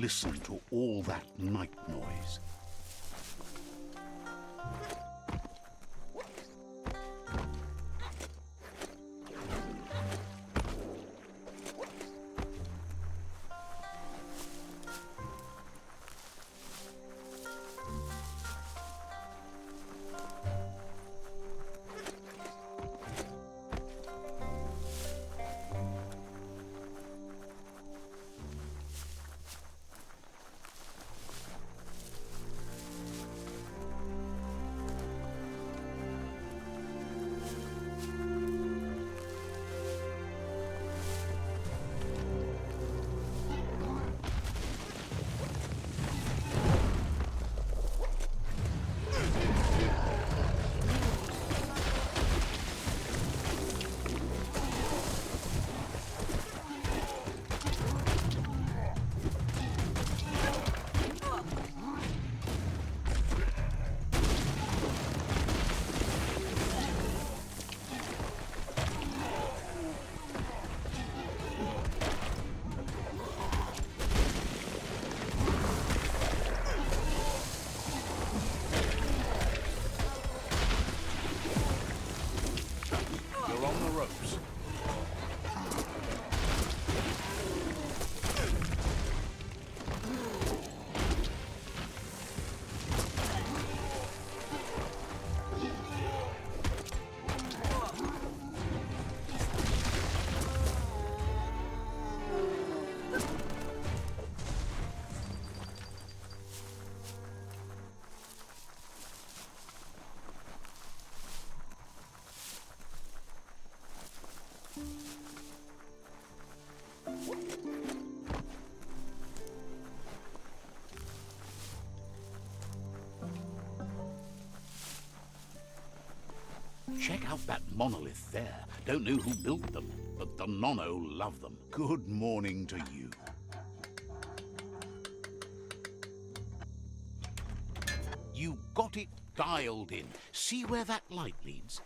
listen to all that night noise. Check out that monolith there. Don't know who built them, but the Nono love them. Good morning to you. You got it dialed in. See where that light leads?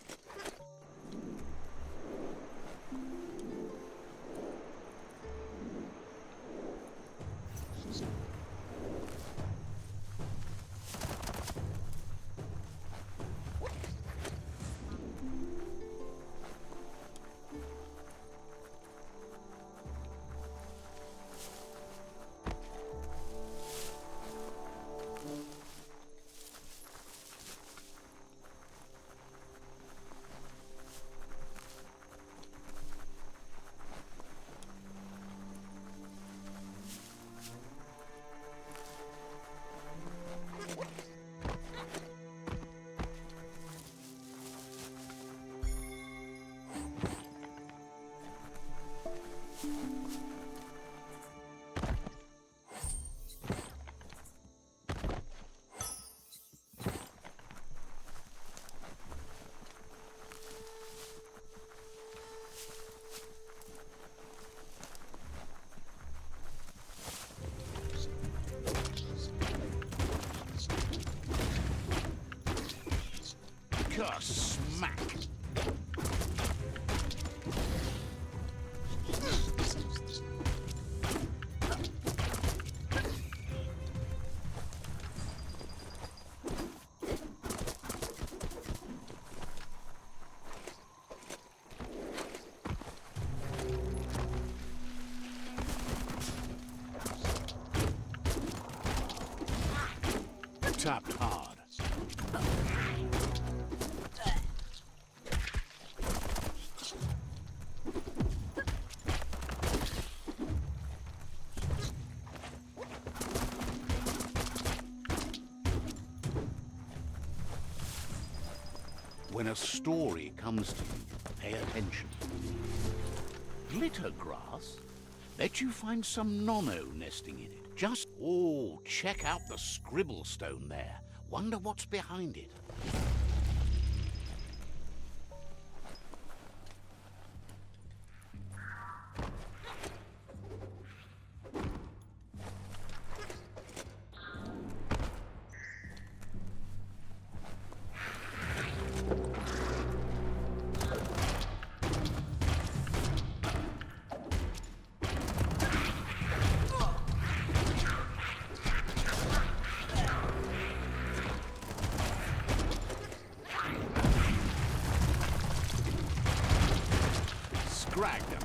Smack! Tapped hard. When a story comes to you, pay attention. Glitter grass? Bet you find some Nono nesting in it. Just, oh, check out the scribble stone there. Wonder what's behind it. drag them.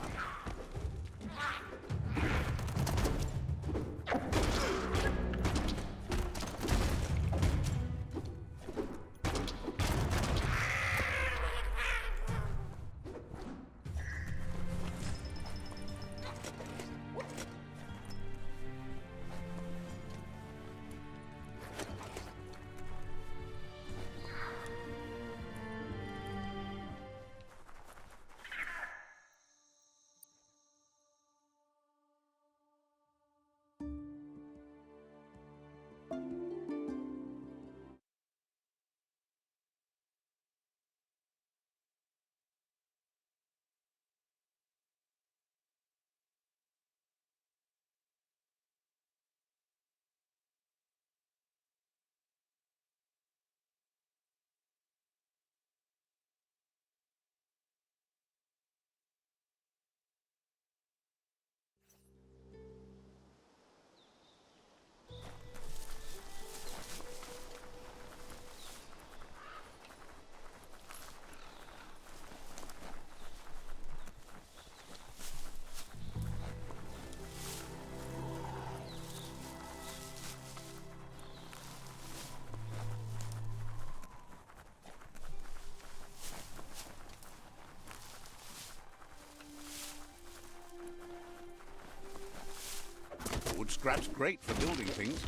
Wood scrap's great for building things.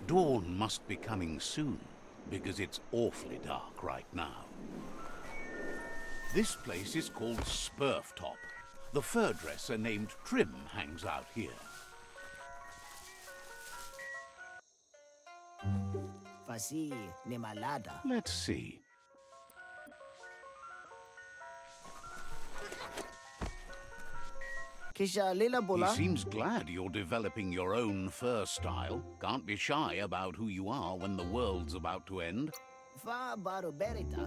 Dawn must be coming soon, because it's awfully dark right now. This place is called Spurftop. The fur dresser named Trim hangs out here. Let's see. He seems glad you're developing your own fur style. Can't be shy about who you are when the world's about to end.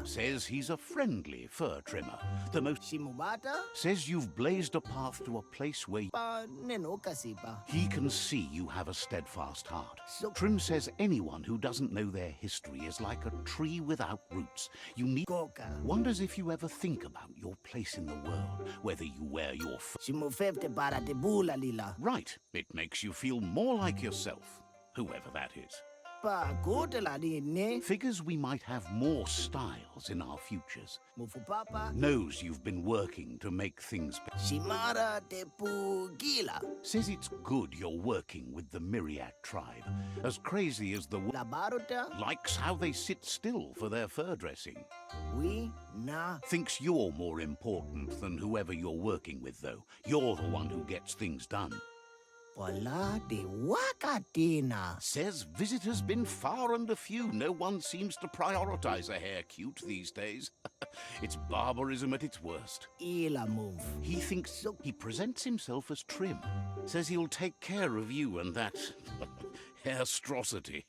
Says he's a friendly fur trimmer. The most... Says you've blazed a path to a place where he can see you have a steadfast heart. Trim says anyone who doesn't know their history is like a tree without roots. You need... Wonders if you ever think about your place in the world, whether you wear your fur... Right. It makes you feel more like yourself, whoever that is. Figures we might have more styles in our futures. Knows you've been working to make things better. Says it's good you're working with the Myriad tribe. As crazy as the likes how they sit still for their fur dressing. Thinks you're more important than whoever you're working with, though. You're the one who gets things done. Says visitors been far and a few. No one seems to prioritize a hair cute these days. It's barbarism at its worst. He thinks he presents himself as Trim. Says he'll take care of you and that hairstrosity.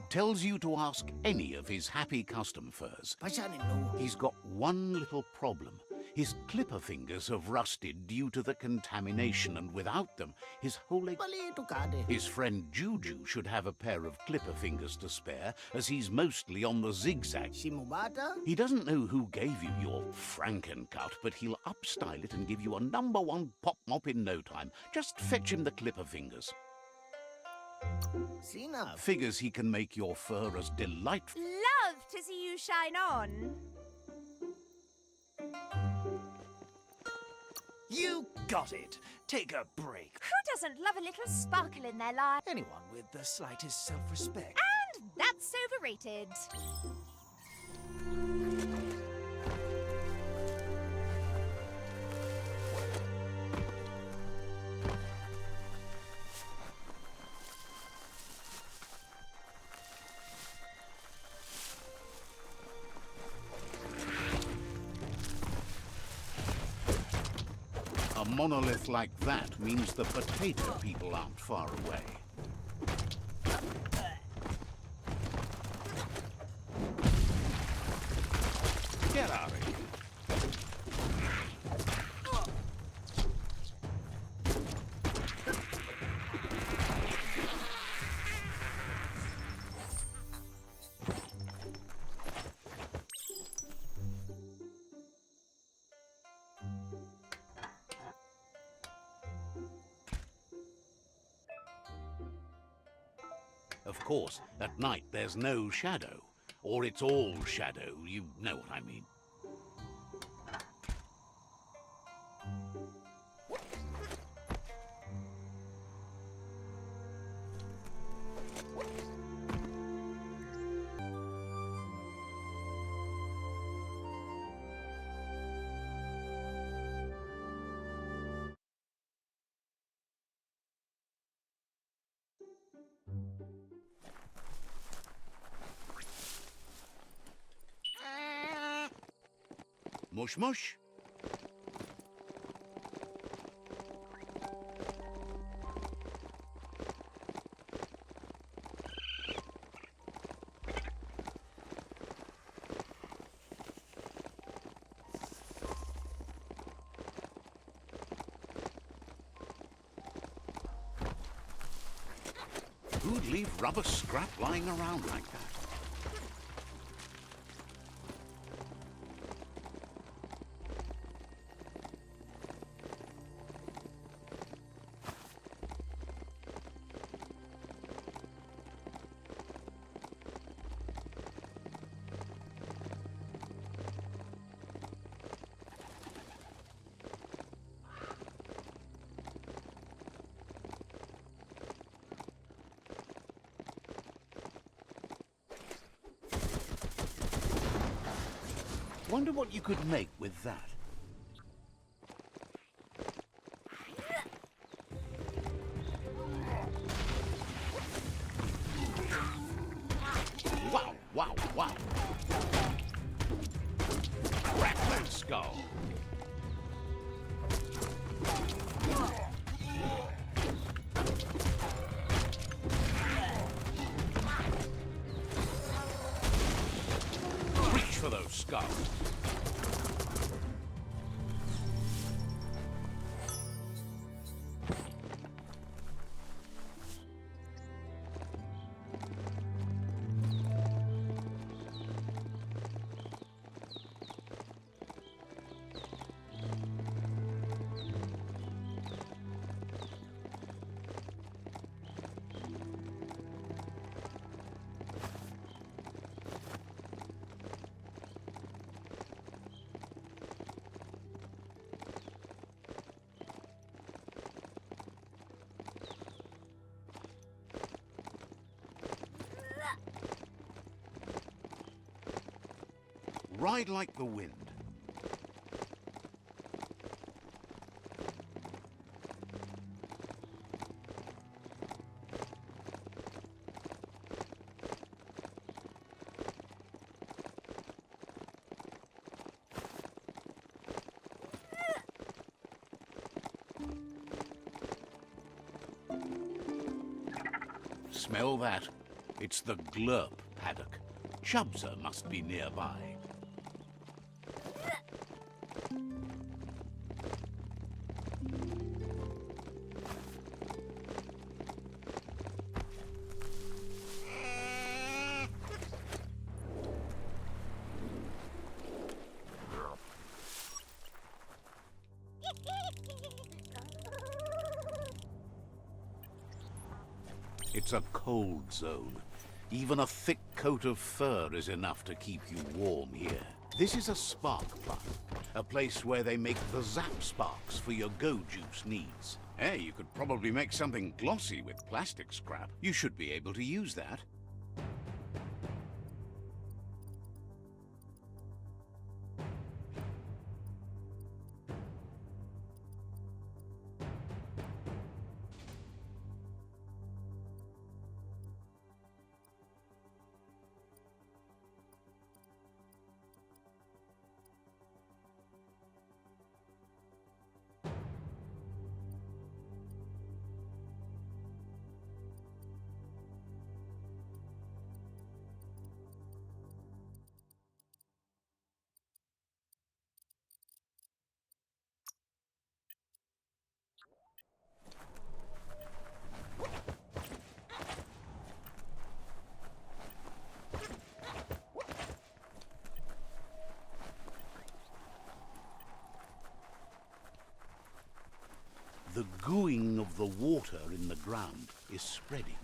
Tells you to ask any of his happy custom furs. He's got one little problem. His clipper fingers have rusted due to the contamination, and without them, his whole... His friend Juju should have a pair of clipper fingers to spare, as he's mostly on the zigzag. He doesn't know who gave you your Frankencut, but he'll upstyle it and give you a #1 pop mop in no time. Just fetch him the clipper fingers. Figures he can make your fur as delightful. Love to see you shine on. You got it. Take a break. Who doesn't love a little sparkle in their life? Anyone with the slightest self-respect. And that's overrated. A monolith like that means the potato people aren't far away. Get out of here. Of course, at night there's no shadow. Or it's all shadow, you know what I mean. Mush mush. Who'd leave rubber scrap lying around like that? Wonder what you could make with that. Wow, wow, wow. Crack that skull. Reach for those skulls. Ride like the wind. Smell that? It's the glurp paddock. Chubser must be nearby. It's a cold zone. Even a thick coat of fur is enough to keep you warm here. This is a spark plug, a place where they make the zap sparks for your go juice needs. Hey, you could probably make something glossy with plastic scrap. You should be able to use that. The gooing of the water in the ground is spreading.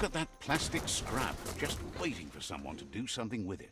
Look at that plastic scrap, just waiting for someone to do something with it.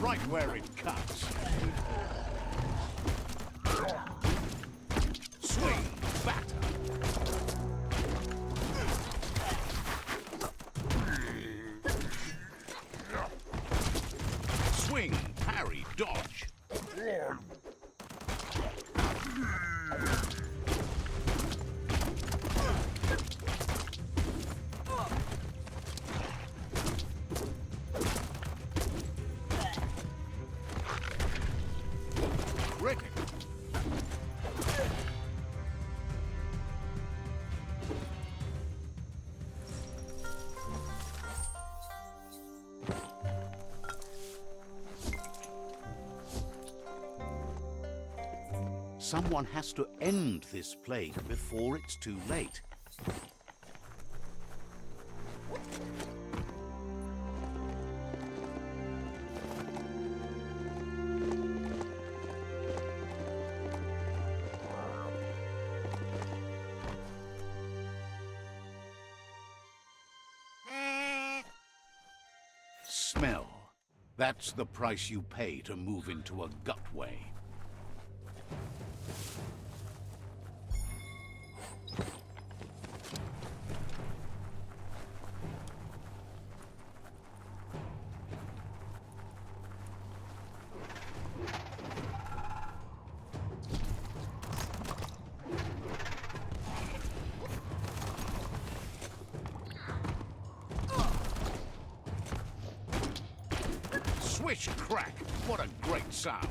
Right where it cuts. Swing, batter. Swing, parry, dodge. Cricket. Someone has to end this plague before it's too late. Smell. That's the price you pay to move into a gutway. Swish crack! What a great sound!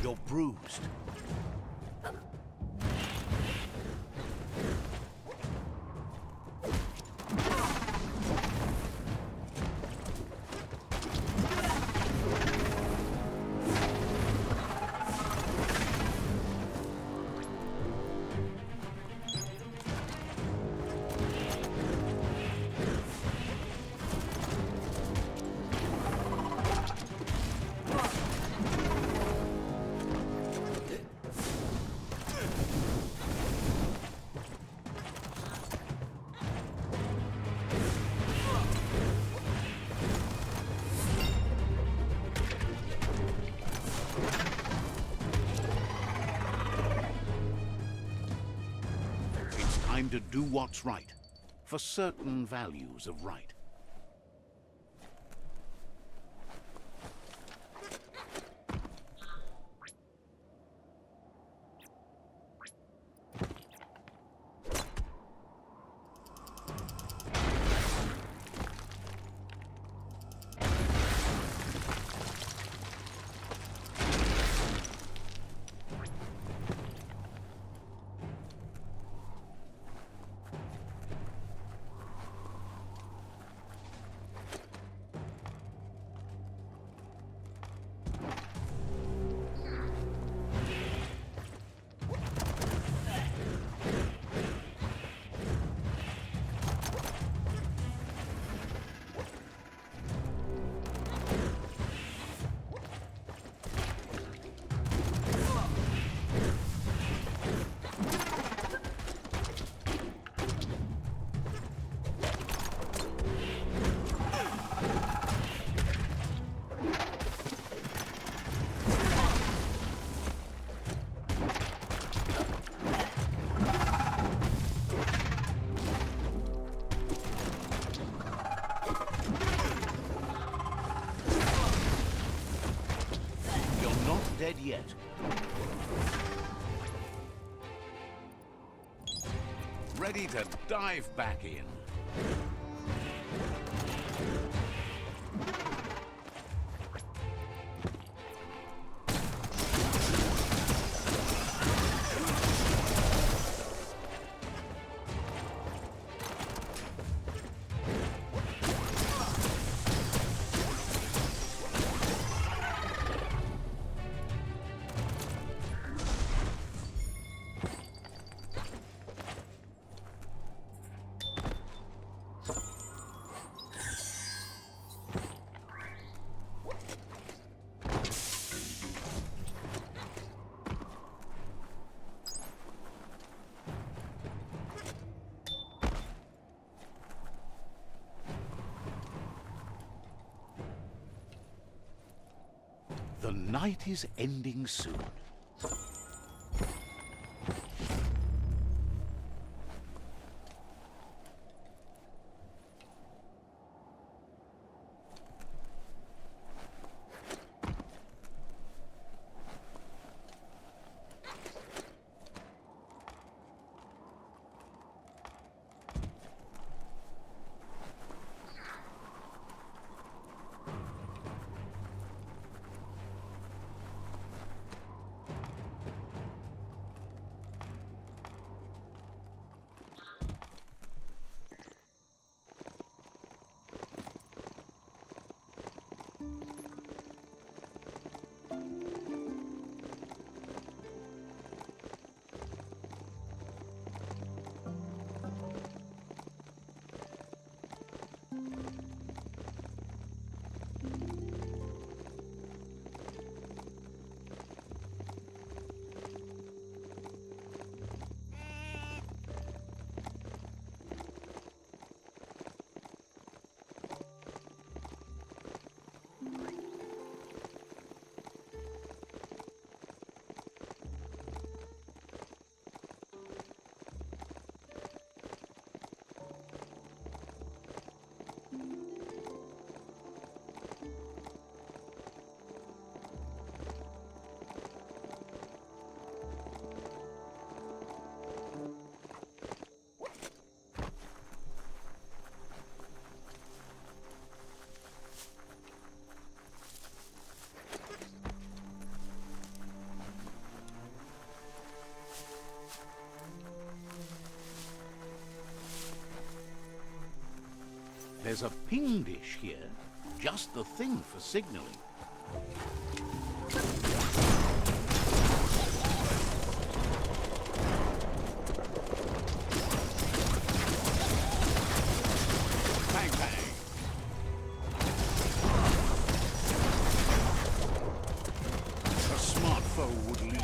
You're bruised. Time to do what's right, for certain values of right. dead yet. Ready to dive back in. The night is ending soon. There's a ping dish here, just the thing for signaling. Bang, bang. A smart foe would leave.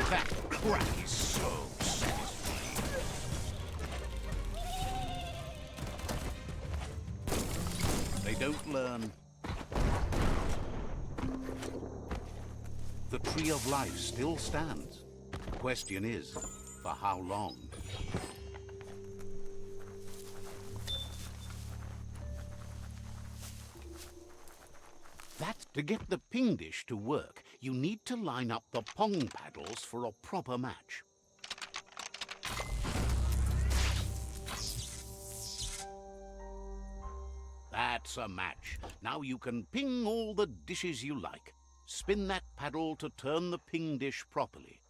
That crack is so satisfying. They don't learn. The Tree of Life still stands. The question is, for how long? To get the ping dish to work, you need to line up the pong paddles for a proper match. That's a match. Now you can ping all the dishes you like. Spin that paddle to turn the ping dish properly.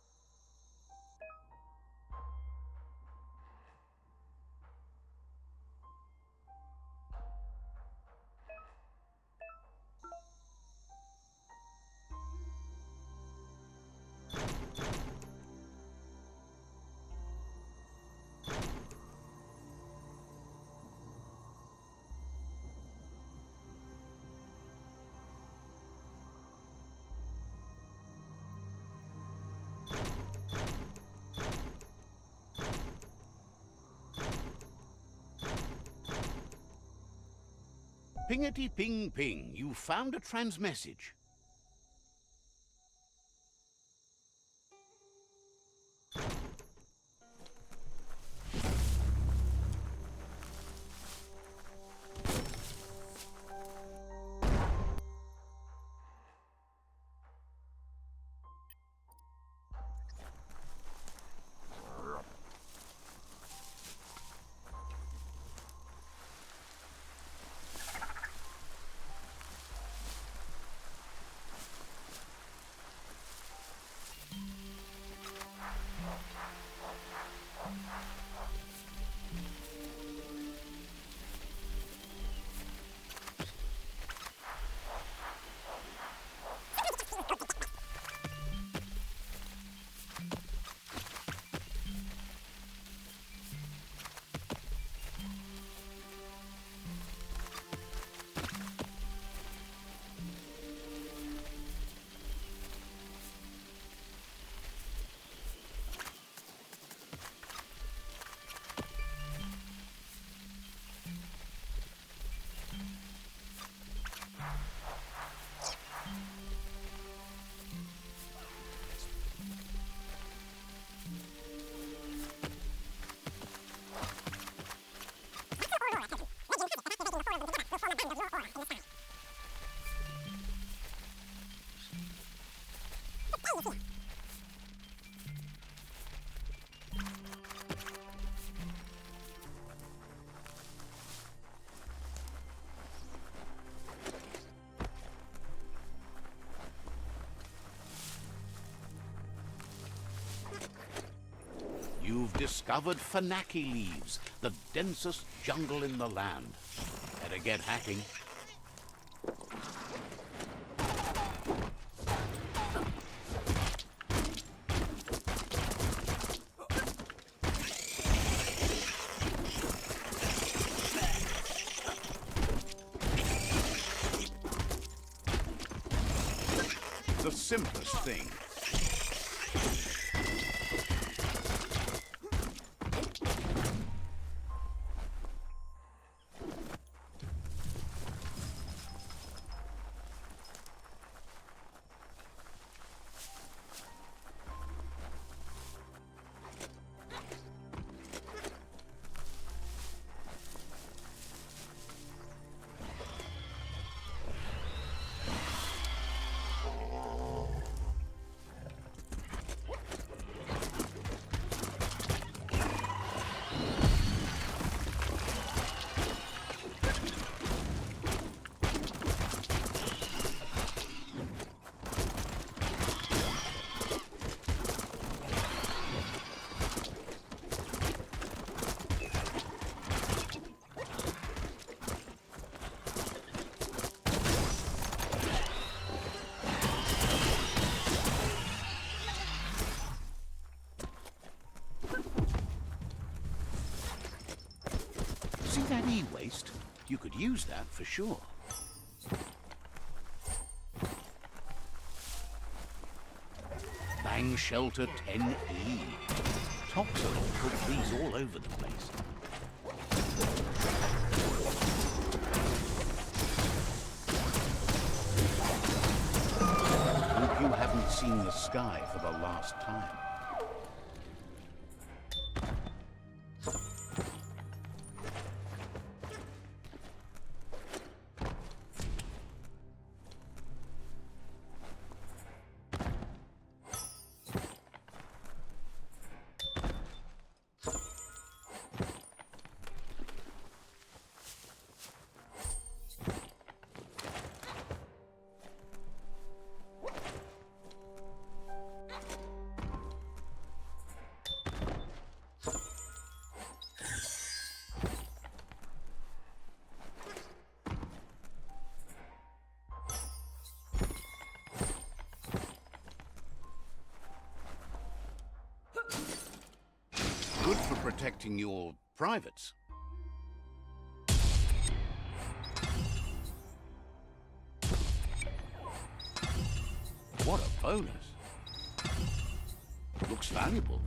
Pingety ping ping, you found a transmessage. You've discovered Fanaki leaves, the densest jungle in the land. Better get hacking. The simplest thing. See that e-waste? You could use that for sure. Bang Shelter 10E. Toxalol puts these all over the place. Hope you haven't seen the sky for the last time. Good for protecting your privates. What a bonus. Looks valuable.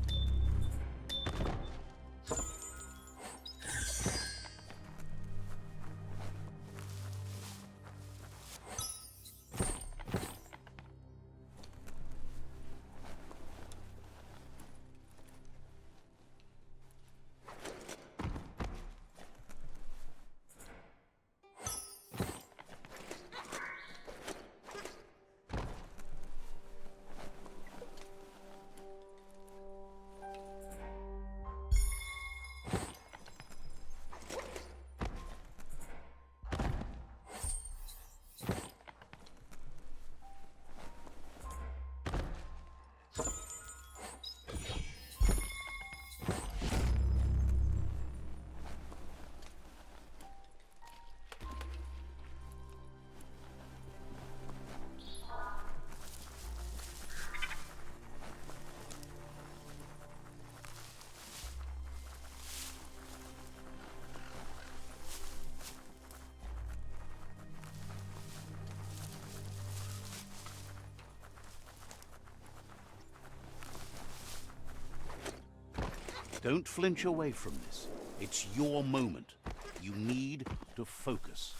Don't flinch away from this. It's your moment. You need to focus.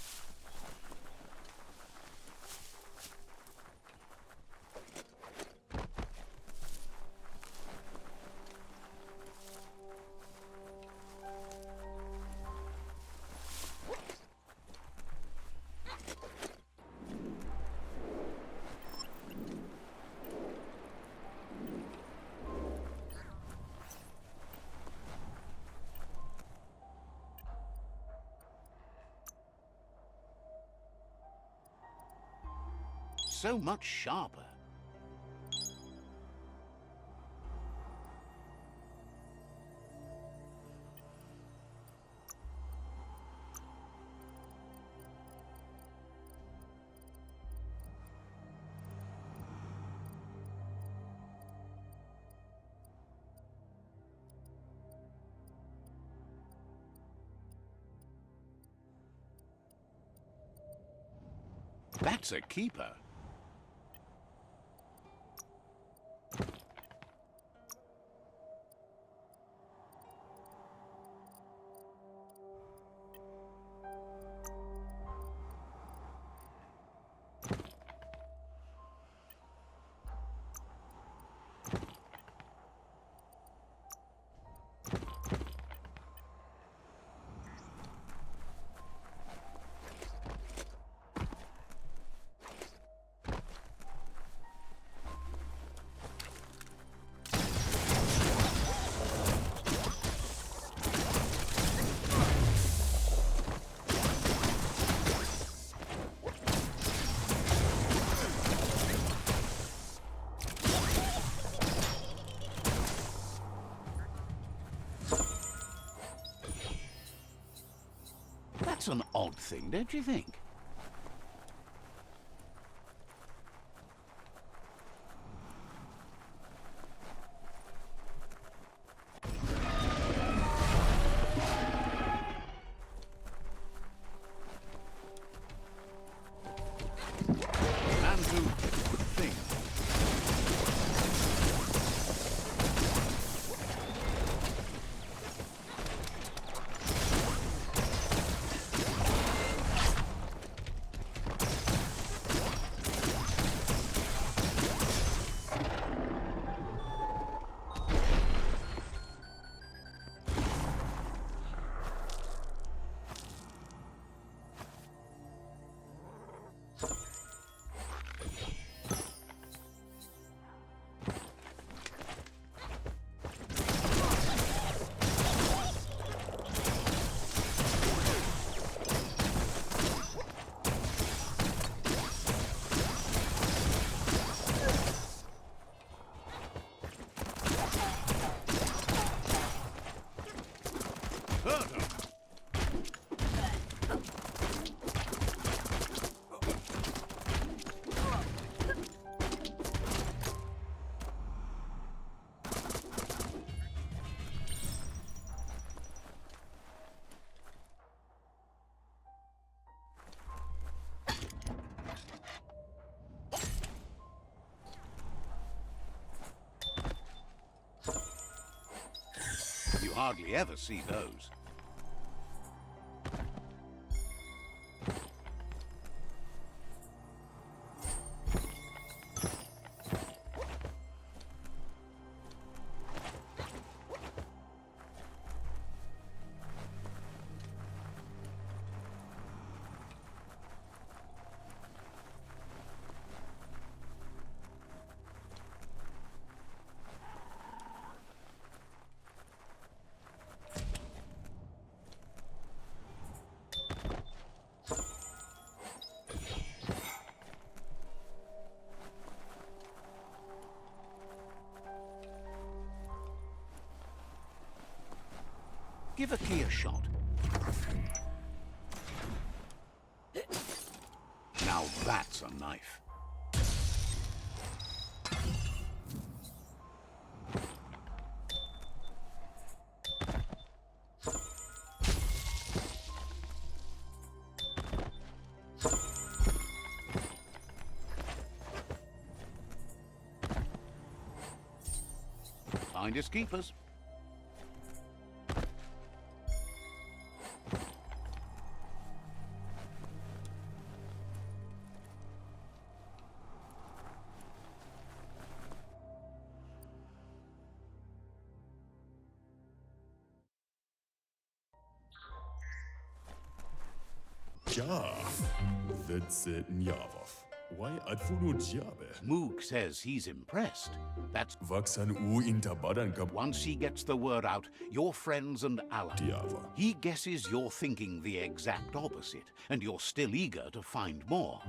So much sharper. That's a keeper. That's an odd thing, don't you think? And to think. You hardly ever see those. Give a key a shot. Now that's a knife. Finders keepers. Ja, that's Njavov. Why adfuno jabe? Moog says he's impressed. That's Vaksan u intabadan kap once he gets the word out, your friends and allies. Diava. He guesses you're thinking the exact opposite, and you're still eager to find more.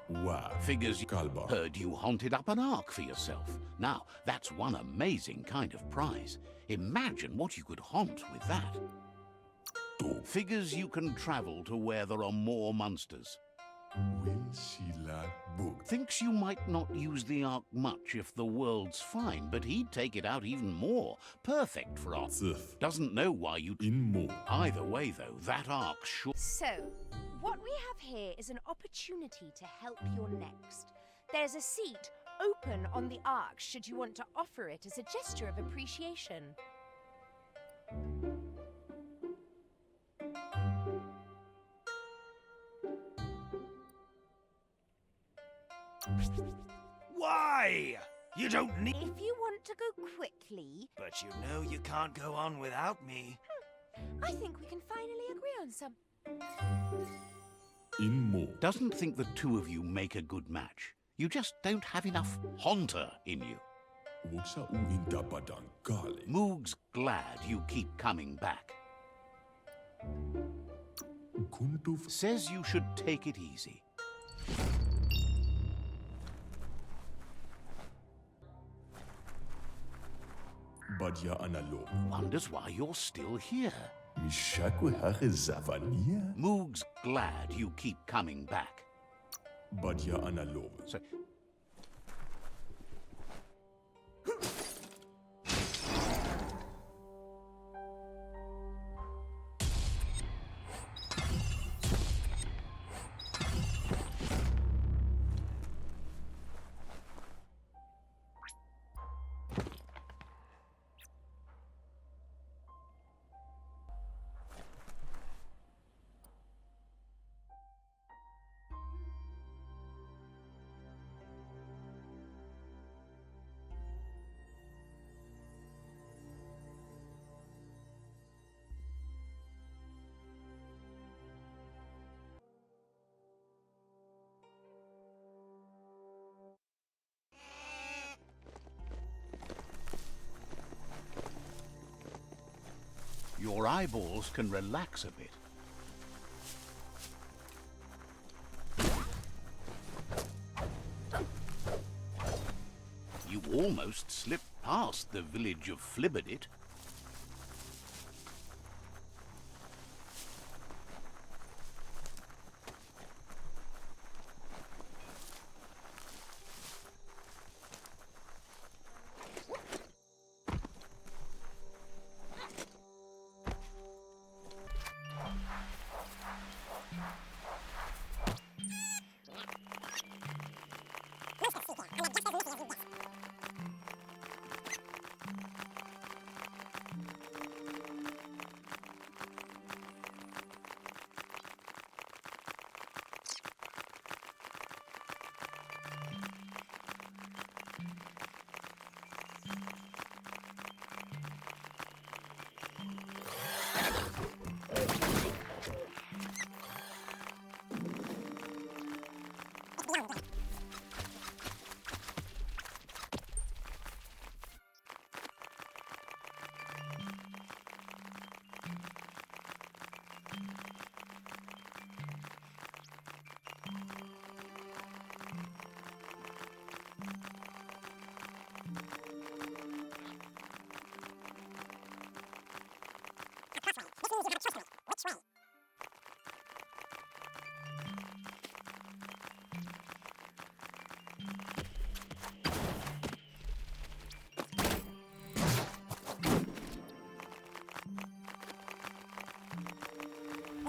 Wa. Figures you Kalba. heard you haunted up an ark for yourself. Now, that's one amazing kind of prize. Imagine what you could haunt with that. To. Figures you can travel to where there are more monsters. Will she like book? Thinks you might not use the ark much if the world's fine, but he'd take it out even more. Perfect for our... Zif. Doesn't know why you... In mo. Either way, though, that ark sure... So, what we have here is an opportunity to help your next. There's a seat open on the ark should you want to offer it as a gesture of appreciation. Why? You don't need... If you want to go quickly, But you know you can't go on without me. I think we can finally agree on some. In mo. Doesn't think the two of you make a good match. You just don't have enough haunter in you. Woksa u intabadan kali. Moog's glad you keep coming back. Kuntuf. Says you should take it easy. Badja analog. Wonders why you're still here. Mishaku hare zavania. Moog's glad you keep coming back. Badja analog. So, your eyeballs can relax a bit. You almost slipped past the village of Flibberdit.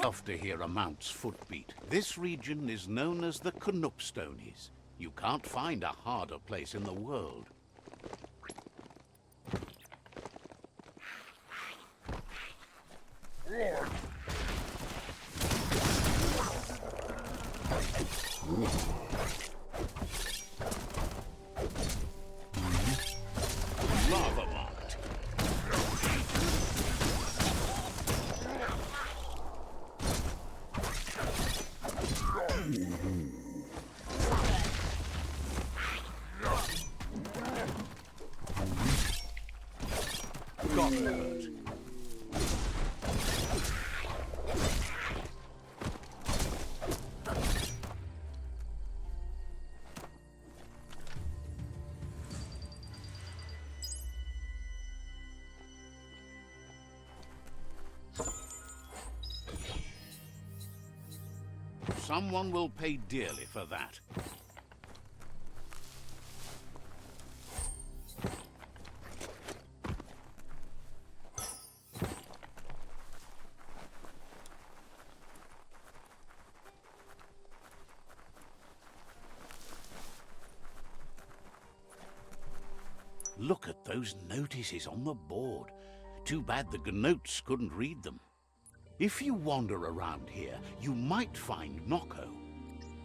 Love to hear a mount's footbeat. This region is known as the Knoopstonies. You can't find a harder place in the world. Lava marked. honored. Someone will pay dearly for that. Look at those notices on the board. Too bad the Gnotes couldn't read them. If you wander around here, you might find Nocco.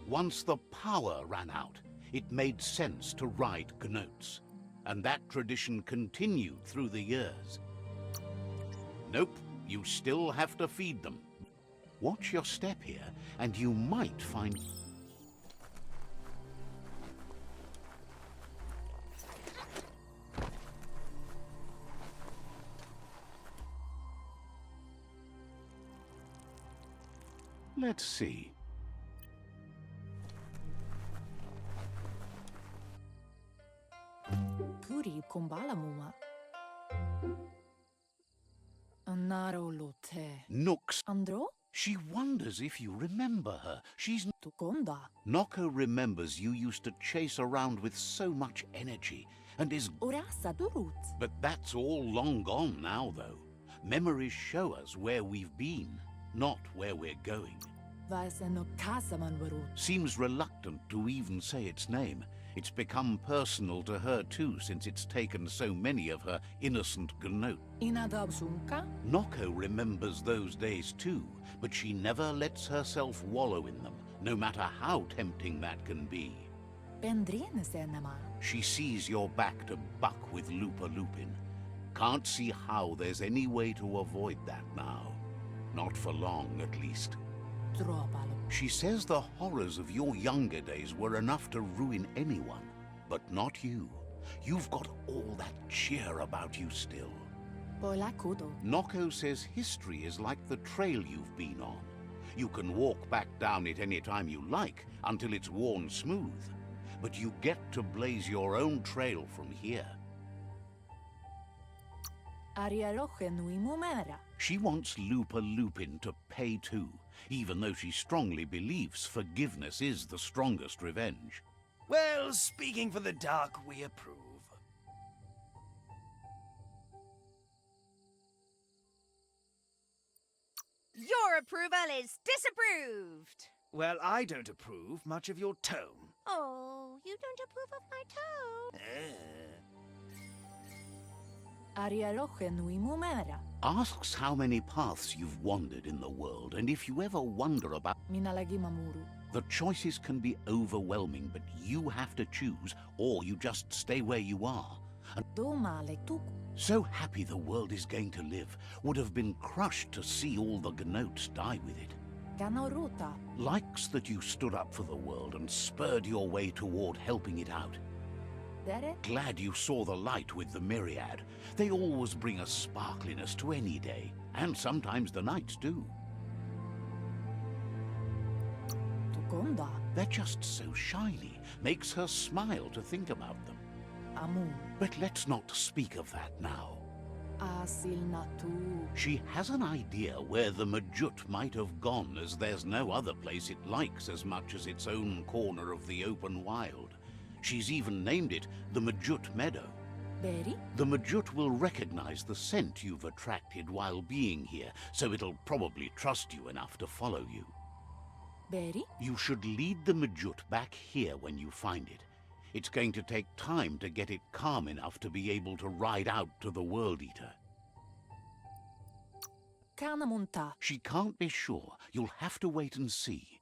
Once the power ran out, it made sense to ride Gnotes, and that tradition continued through the years. Nope, you still have to feed them. Watch your step here, and you might find... Let's see. Puri kumbala muma. Anaro lote. Nooks. Andro? She wonders if you remember her. She's... Tukonda. Nocco remembers you used to chase around with so much energy, and is... Orasa durut. But that's all long gone now, though. Memories show us where we've been, not where we're going. Vaiseno kasaman varut. Seems reluctant to even say its name. It's become personal to her too, since it's taken so many of her innocent Gnot. Inadabsunka? Nocco remembers those days too, but she never lets herself wallow in them, no matter how tempting that can be. Pendrine senema. She sees you're back to buck with Lupa Lupin. Can't see how there's any way to avoid that now. Not for long, at least. Tropalo. She says the horrors of your younger days were enough to ruin anyone, but not you. You've got all that cheer about you still. Polakudo. Nocco says history is like the trail you've been on. You can walk back down it any time you like, until it's worn smooth. But you get to blaze your own trail from here. Arialoche nui mumera. She wants Lupa Lupin to pay too, even though she strongly believes forgiveness is the strongest revenge. Well, speaking for the Dark, we approve. Your approval is disapproved. Well, I don't approve much of your tone. Oh, you don't approve of my tone. Arialoche nui mumera. Asks how many paths you've wandered in the world, and if you ever wonder about... Minalagi mamuru. The choices can be overwhelming, but you have to choose, or you just stay where you are. And Domale tuku. so happy the world is going to live, would have been crushed to see all the Gnotes die with it. Kanoruta. Likes that you stood up for the world and spurred your way toward helping it out. Dere. Glad you saw the light with the myriad. They always bring a sparkliness to any day, and sometimes the nights do. Tukonda. They're just so shiny, makes her smile to think about them. Amun. But let's not speak of that now. Asil natu. She has an idea where the Majut might have gone, as there's no other place it likes as much as its own corner of the open wild. She's even named it the Majut Meadow. Beri. The Majut will recognize the scent you've attracted while being here, so it'll probably trust you enough to follow you. Beri. You should lead the Majut back here when you find it. It's going to take time to get it calm enough to be able to ride out to the World Eater. Kanamunta. She can't be sure. You'll have to wait and see.